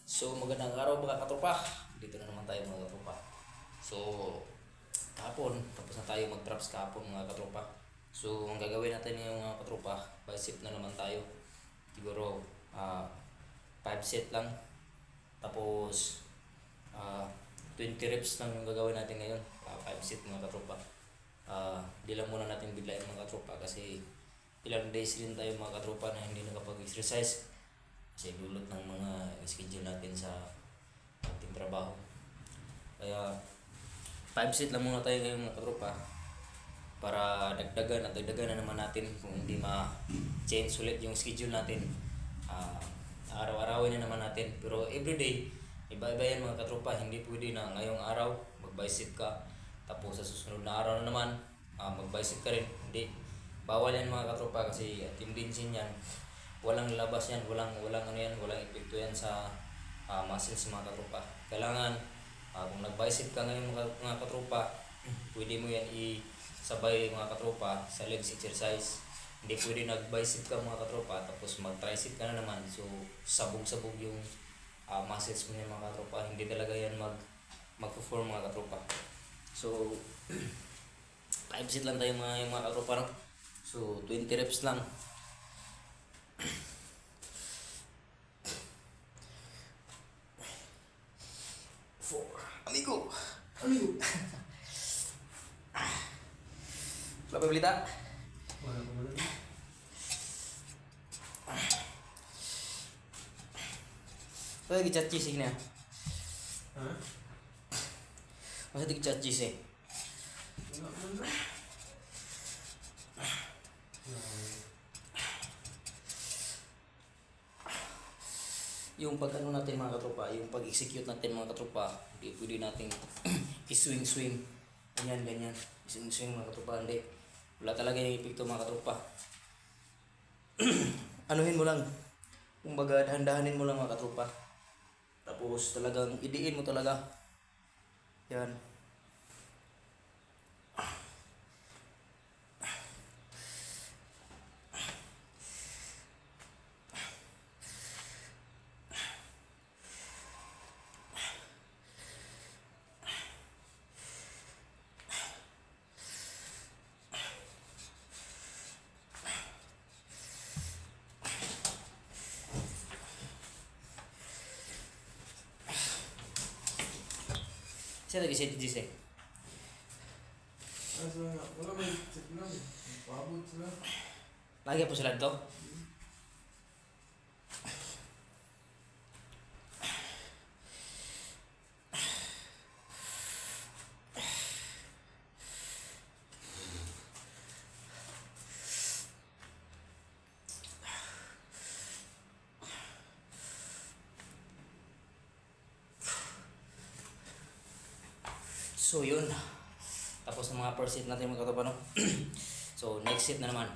So magandang araw mga katropa. Dito na naman tayo mga katropa. So kahapon, tapos na tayo mag-traps kahapon mga katropa. So ang gagawin natin yung mga katropa, bicep na naman tayo. Siguro 5 set lang. Tapos 20 reps lang yung gagawin natin ngayon. 5 set mga katropa. Di lang muna natin biglayin mga katropa kasi ilang days rin tayo mga katropa na hindi nakapag-exercise kasi dulot ng mga schedule natin sa ating trabaho. Kaya 5 set lang muna tayo ngayon mga katropa para dagdagan na naman natin kung hindi ma-change ulit yung schedule natin. Araw-arawin na naman natin, pero everyday iba-iba yan mga katropa. Hindi pwede na ngayong araw mag-bicep ka tapos sa susunod na araw na naman mag-bicep ka rin. Hindi, bawal yan mga katropa kasi tendency yan, walang labas yan, walang ano yan, walang epekto yan sa muscles mga katropa. Kailangan kung nag-bicep ka ngayon mga katropa, pwede mo yan isabay mga katropa sa legs exercise. Hindi pwede nag-bicep ka mga katropa tapos mag-tricep ka na naman, so sabog-sabog yung muscles mo yan mga katropa. Hindi talaga yan mag-perform mga katropa. So 5 set lang tayo mga katropa, no? So 20 reps lang. Amigo. Wala pa balita? Wala pa balita. Kaya gi-chat cheese na. Ha? Masa di-chat cheese Wala pa balita. Yung pag-ano natin mga katropa, yung pag-execute natin mga katropa, hindi pwede natin i-swing-swing. Ganyan. I-swing-swing mga katropa, hindi. Wala talaga yung epekto mga katropa. Anuhin mo lang. Kumbaga, dahan-dahanin mo lang mga katropa. Tapos talagang idiin mo talaga. Yan. Siya lagi siya di siya. Wala may check lang. Pabot sila. Lagi po sila to. So yun. Tapos ng mga first set natin mga katropa, no? So next set na naman.